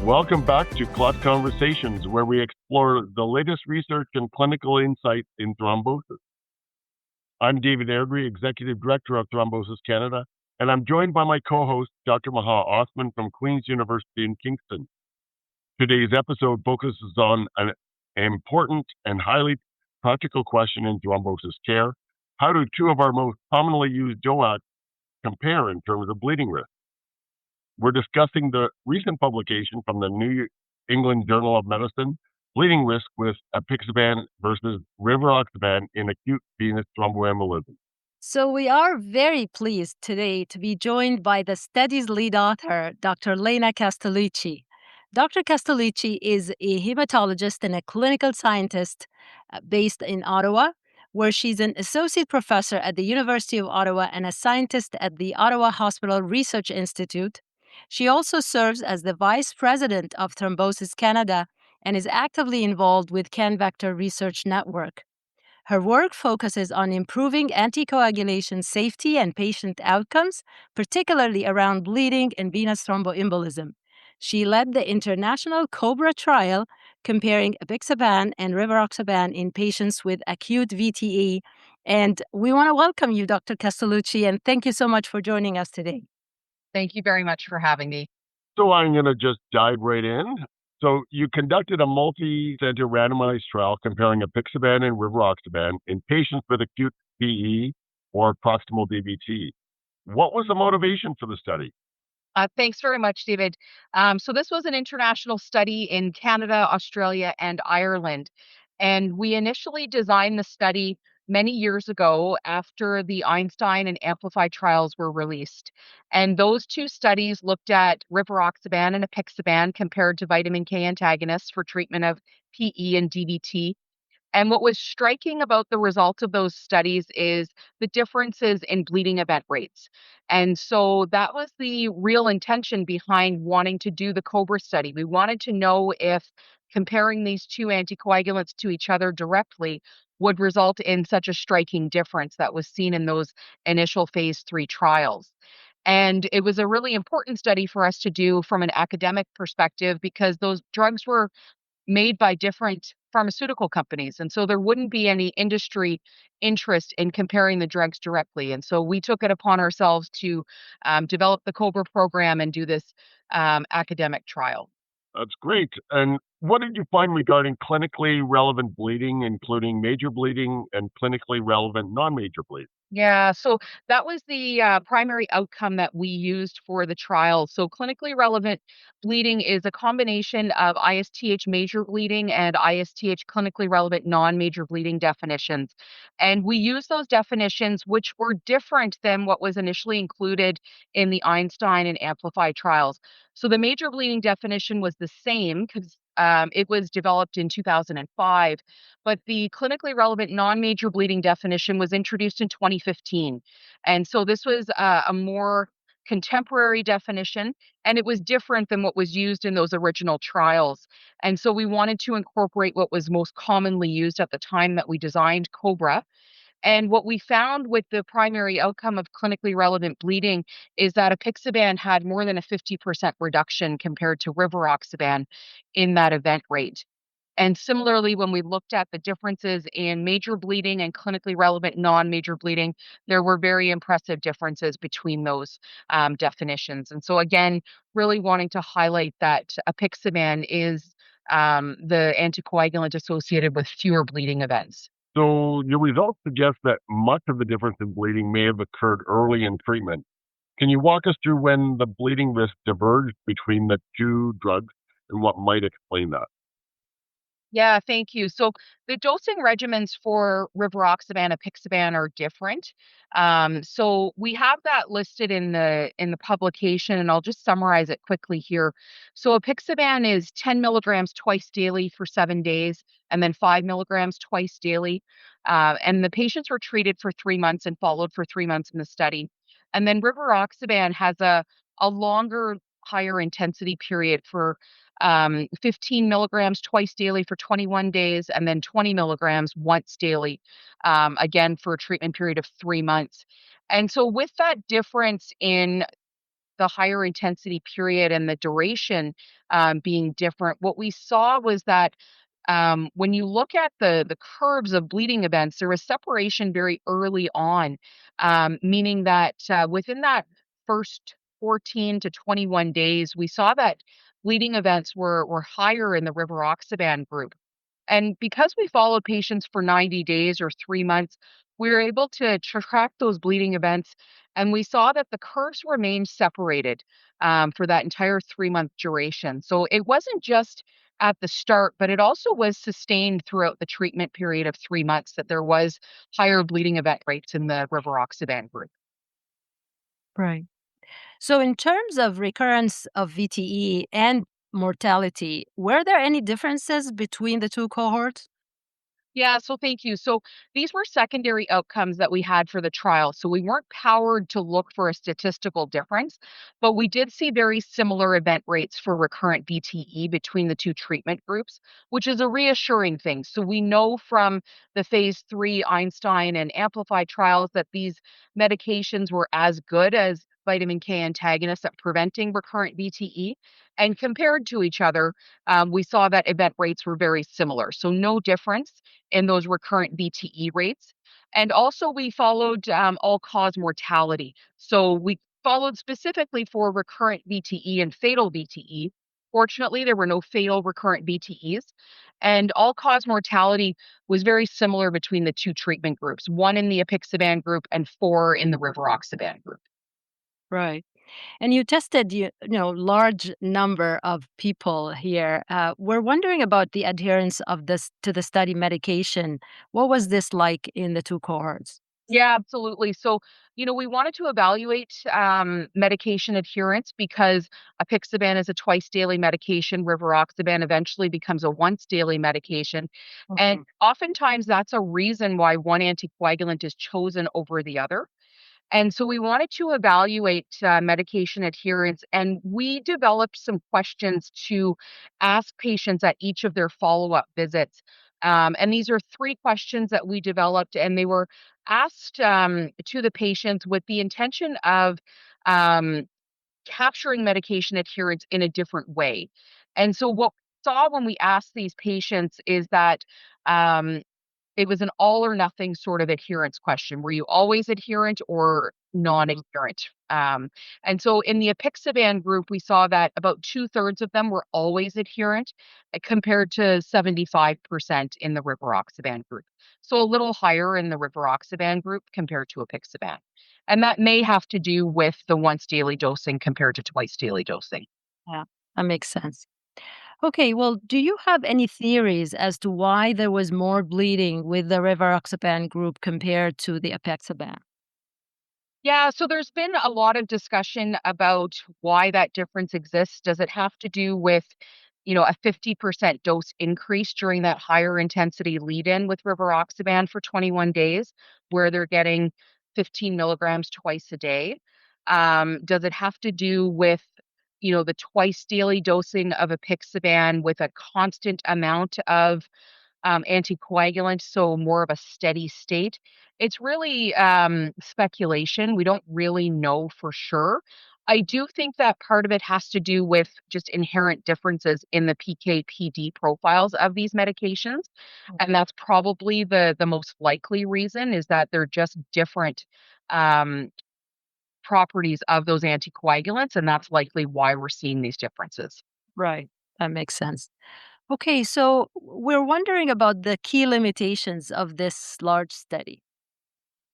Welcome back to CLOT Conversations, where we explore the latest research and clinical insights in thrombosis. I'm David Airdrie, Executive Director of Thrombosis Canada, and I'm joined by my co-host, Dr. Maha Osman from Queen's University in Kingston. Today's episode focuses on an important and highly practical question in thrombosis care. How do two of our most commonly used DOACs compare in terms of bleeding risk? We're discussing the recent publication from the New England Journal of Medicine, bleeding risk with Apixaban versus rivaroxaban in acute venous thromboembolism. So we are very pleased today to be joined by the study's lead author, Dr. Lana Castellucci. Dr. Castellucci is a hematologist and a clinical scientist based in Ottawa, where she's an associate professor at the University of Ottawa and a scientist at the Ottawa Hospital Research Institute. She also serves as the vice president of Thrombosis Canada and is actively involved with CanVector Research Network. Her work focuses on improving anticoagulation safety and patient outcomes, particularly around bleeding and venous thromboembolism. She led the international COBRRA trial comparing Apixaban and rivaroxaban in patients with acute VTE. And we want to welcome you, Dr. Castellucci, and thank you so much for joining us today. Thank you very much for having me. So I'm going to just dive right in. So you conducted a multi-center randomized trial comparing Apixaban and rivaroxaban in patients with acute PE or proximal DVT. What was the motivation for the study? Thanks very much, David. So this was an international study in Canada, Australia, and Ireland. And we initially designed the study many years ago after the Einstein and Amplify trials were released. And those two studies looked at rivaroxaban and Apixaban compared to vitamin K antagonists for treatment of PE and DVT. And what was striking about the results of those studies is the differences in bleeding event rates. And so that was the real intention behind wanting to do the COBRRA study. We wanted to know if comparing these two anticoagulants to each other directly would result in such a striking difference that was seen in those initial phase 3 trials. And it was a really important study for us to do from an academic perspective because those drugs were made by different pharmaceutical companies. And so there wouldn't be any industry interest in comparing the drugs directly. And so we took it upon ourselves to develop the COBRRA program and do this academic trial. That's great. And what did you find regarding clinically relevant bleeding, including major bleeding and clinically relevant non-major bleeding? Yeah, so that was the primary outcome that we used for the trial. So clinically relevant bleeding is a combination of ISTH major bleeding and ISTH clinically relevant non-major bleeding definitions. And we used those definitions, which were different than what was initially included in the Einstein and Amplify trials. So the major bleeding definition was the same because it was developed in 2005, but the clinically relevant non-major bleeding definition was introduced in 2015. And so this was a more contemporary definition, and it was different than what was used in those original trials. And so we wanted to incorporate what was most commonly used at the time that we designed COBRRA. And what we found with the primary outcome of clinically relevant bleeding is that Apixaban had more than a 50% reduction compared to rivaroxaban in that event rate. And similarly, when we looked at the differences in major bleeding and clinically relevant non-major bleeding, there were very impressive differences between those definitions. And so again, really wanting to highlight that Apixaban is the anticoagulant associated with fewer bleeding events. So your results suggest that much of the difference in bleeding may have occurred early in treatment. Can you walk us through when the bleeding risk diverged between the two drugs and what might explain that? Yeah, thank you. So the dosing regimens for rivaroxaban and Apixaban are different. So we have that listed in the publication, and I'll just summarize it quickly here. So Apixaban is 10 milligrams twice daily for 7 days, and then 5 milligrams twice daily. And the patients were treated for 3 months and followed for 3 months in the study. And then rivaroxaban has a longer, higher intensity period for 15 milligrams twice daily for 21 days, and then 20 milligrams once daily, again for a treatment period of 3 months. And so with that difference in the higher intensity period and the duration being different, what we saw was that when you look at the curves of bleeding events, there was separation very early on, meaning that within that first 14 to 21 days, we saw that bleeding events were higher in the rivaroxaban group. And because we followed patients for 90 days or 3 months, we were able to track those bleeding events, and we saw that the curves remained separated for that entire 3 month duration. So it wasn't just at the start, but it also was sustained throughout the treatment period of 3 months that there was higher bleeding event rates in the rivaroxaban group. Right. So, in terms of recurrence of VTE and mortality, were there any differences between the two cohorts? Yeah, so thank you. So these were secondary outcomes that we had for the trial. So we weren't powered to look for a statistical difference, but we did see very similar event rates for recurrent VTE between the two treatment groups, which is a reassuring thing. So we know from the phase 3 Einstein and Amplify trials that these medications were as good as vitamin K antagonists at preventing recurrent VTE. And compared to each other, we saw that event rates were very similar. So no difference in those recurrent VTE rates. And also, we followed all-cause mortality. So we followed specifically for recurrent VTE and fatal VTE. Fortunately, there were no fatal recurrent VTEs. And all-cause mortality was very similar between the two treatment groups, 1 in the Apixaban group and 4 in the rivaroxaban group. Right. And you tested, large number of people here. We're wondering about the adherence of this to the study medication. What was this like in the two cohorts? Yeah, absolutely. So, we wanted to evaluate medication adherence because apixaban is a twice daily medication. Rivaroxaban eventually becomes a once daily medication. And oftentimes that's a reason why one anticoagulant is chosen over the other. And so we wanted to evaluate medication adherence, and we developed some questions to ask patients at each of their follow up visits. And these are 3 questions that we developed, and they were asked to the patients with the intention of um, capturing medication adherence in a different way. And so what we saw when we asked these patients is that um, it was an all or nothing sort of adherence question. Were you always adherent or non-adherent? And so in the apixaban group, we saw that about 2/3 of them were always adherent, compared to 75% in the rivaroxaban group. So a little higher in the rivaroxaban group compared to apixaban. And that may have to do with the once daily dosing compared to twice daily dosing. Yeah, that makes sense. Okay, well, do you have any theories as to why there was more bleeding with the rivaroxaban group compared to the apexaban? Yeah, so there's been a lot of discussion about why that difference exists. Does it have to do with, a 50% dose increase during that higher intensity lead in with rivaroxaban for 21 days, where they're getting 15 milligrams twice a day? Does it have to do with, the twice daily dosing of apixaban with a constant amount of anticoagulant, so more of a steady state? It's really speculation. We don't really know for sure. I do think that part of it has to do with just inherent differences in the PK/PD profiles of these medications, and that's probably the most likely reason is that they're just different um, properties of those anticoagulants, and that's likely why we're seeing these differences. Right, that makes sense. Okay, so we're wondering about the key limitations of this large study.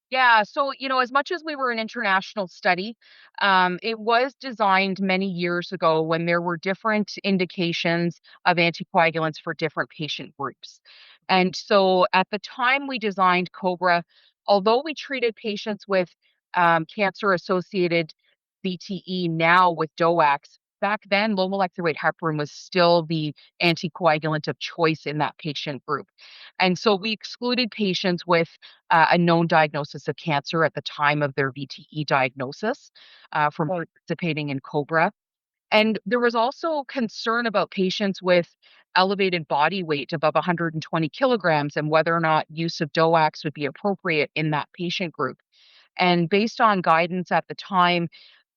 Yeah, so as much as we were an international study, it was designed many years ago when there were different indications of anticoagulants for different patient groups. And so at the time we designed COBRRA, although we treated patients with cancer associated VTE now with DOACs, back then low molecular weight heparin was still the anticoagulant of choice in that patient group. And so we excluded patients with a known diagnosis of cancer at the time of their VTE diagnosis from participating in COBRRA. And there was also concern about patients with elevated body weight above 120 kilograms and whether or not use of DOACs would be appropriate in that patient group. And based on guidance at the time,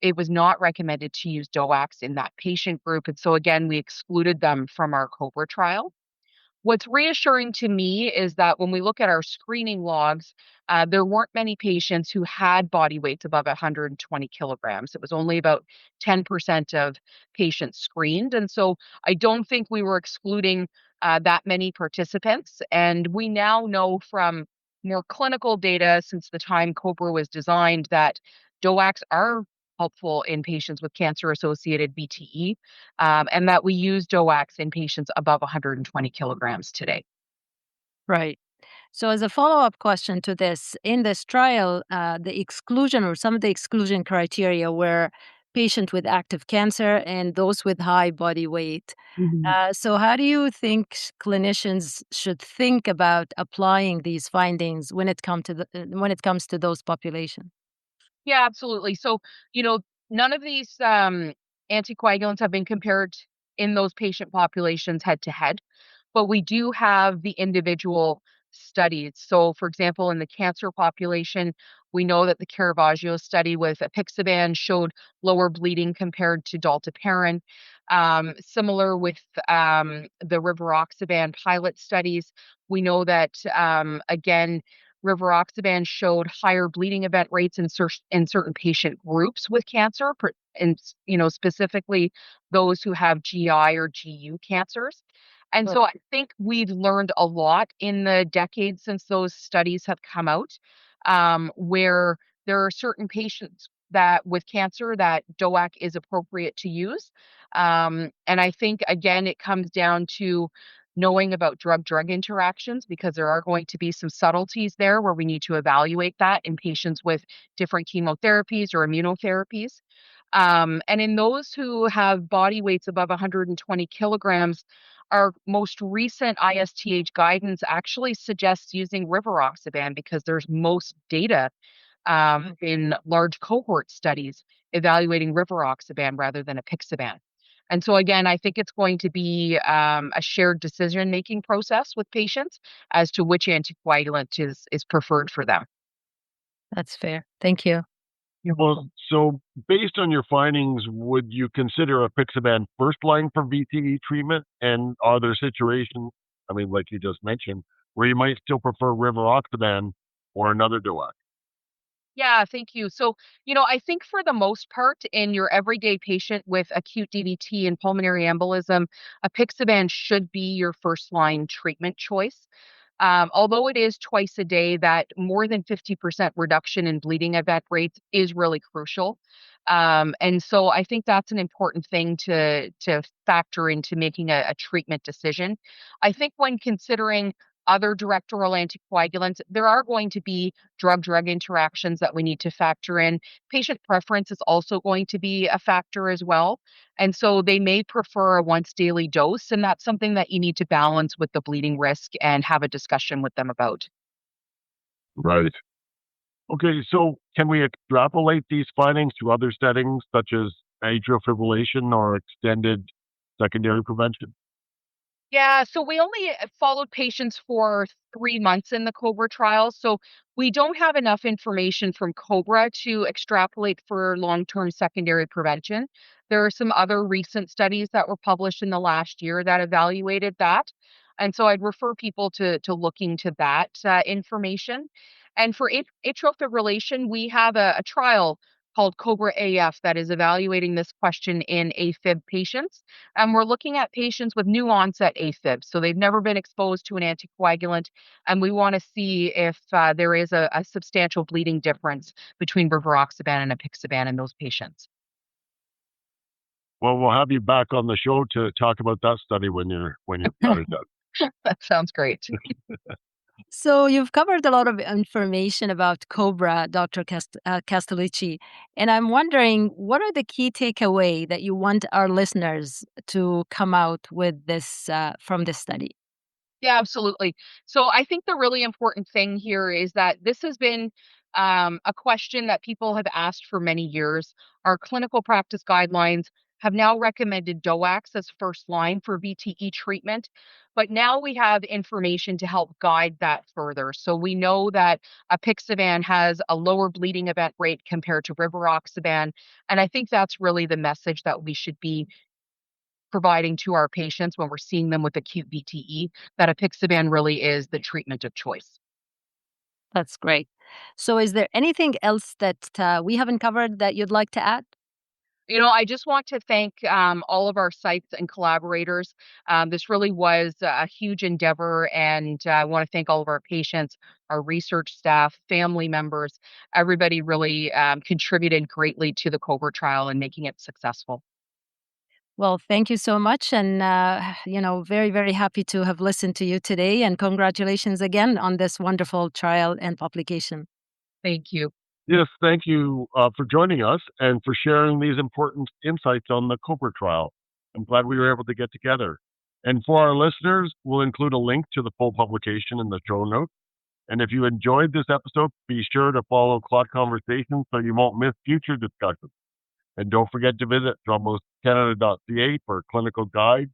it was not recommended to use DOACs in that patient group. And so again, we excluded them from our COBRRA trial. What's reassuring to me is that when we look at our screening logs, there weren't many patients who had body weights above 120 kilograms. It was only about 10% of patients screened. And so I don't think we were excluding that many participants. And we now know from more clinical data since the time COBRRA was designed that DOACs are helpful in patients with cancer-associated VTE, and that we use DOACs in patients above 120 kilograms today. Right. So, as a follow-up question to this, in this trial, the exclusion or some of the exclusion criteria were patients with active cancer and those with high body weight. So, how do you think clinicians should think about applying these findings when it comes to those populations? Yeah, absolutely. So, none of these anticoagulants have been compared in those patient populations head to head, but we do have the individual studies. So, for example, in the cancer population, we know that the Caravaggio study with Apixaban showed lower bleeding compared to dalteparin. Similar with the rivaroxaban pilot studies, we know that again, rivaroxaban showed higher bleeding event rates in certain patient groups with cancer, and specifically those who have GI or GU cancers. And Right. so I think we've learned a lot in the decades since those studies have come out, where there are certain patients that with cancer that DOAC is appropriate to use. And I think again it comes down to knowing about drug-drug interactions, because there are going to be some subtleties there where we need to evaluate that in patients with different chemotherapies or immunotherapies. And in those who have body weights above 120 kilograms, our most recent ISTH guidance actually suggests using rivaroxaban because there's most data in large cohort studies evaluating rivaroxaban rather than apixaban. And so again, I think it's going to be a shared decision-making process with patients as to which anticoagulant is preferred for them. That's fair. Thank you. You're Well, welcome. so based on your findings, would you consider Apixaban first line for VTE treatment? And are there situations, I mean, like you just mentioned, where you might still prefer rivaroxaban or another DOAC? Yeah, thank you. So, I think for the most part, in your everyday patient with acute DVT and pulmonary embolism, apixaban should be your first line treatment choice. Although it is twice a day, that more than 50% reduction in bleeding event rates is really crucial. And so I think that's an important thing to factor into making a treatment decision. I think when considering other direct oral anticoagulants, there are going to be drug-drug interactions that we need to factor in. Patient preference is also going to be a factor as well. And so they may prefer a once daily dose, and that's something that you need to balance with the bleeding risk and have a discussion with them about. Right. Okay, so can we extrapolate these findings to other settings such as atrial fibrillation or extended secondary prevention? Yeah, so we only followed patients for 3 months in the COBRRA trial. So we don't have enough information from COBRRA to extrapolate for long-term secondary prevention. There are some other recent studies that were published in the last year that evaluated that. And so I'd refer people to looking to that information. And for atrial fibrillation, we have a trial called COBRRA AF that is evaluating this question in AFib patients. And we're looking at patients with new onset AFib. So they've never been exposed to an anticoagulant. And we want to see if there is a substantial bleeding difference between rivaroxaban and apixaban in those patients. Well, we'll have you back on the show to talk about that study when you've got it done. That sounds great. So you've covered a lot of information about COBRRA, Dr. Castellucci, and I'm wondering what are the key takeaway that you want our listeners to come out with this from this study? Yeah, absolutely. So I think the really important thing here is that this has been a question that people have asked for many years. Our clinical practice guidelines have now recommended DOACs as first line for VTE treatment. But now we have information to help guide that further. So we know that Apixaban has a lower bleeding event rate compared to rivaroxaban. And I think that's really the message that we should be providing to our patients when we're seeing them with acute VTE, that Apixaban really is the treatment of choice. That's great. So, is there anything else that we haven't covered that you'd like to add? I just want to thank all of our sites and collaborators. This really was a huge endeavor, and I want to thank all of our patients, our research staff, family members. Everybody really contributed greatly to the COBRRA trial and making it successful. Well, thank you so much. And, very, very happy to have listened to you today. And congratulations again on this wonderful trial and publication. Thank you. Yes, thank you for joining us and for sharing these important insights on the COBRRA trial. I'm glad we were able to get together. And for our listeners, we'll include a link to the full publication in the show notes. And if you enjoyed this episode, be sure to follow CLOT Conversations so you won't miss future discussions. And don't forget to visit thrombosecanada.ca for clinical guides,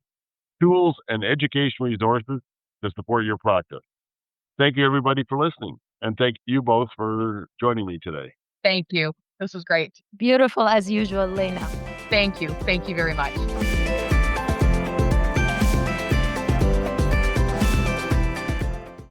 tools, and education resources to support your practice. Thank you, everybody, for listening. And thank you both for joining me today. Thank you. This was great. Beautiful as usual, Lana. Thank you. Thank you very much.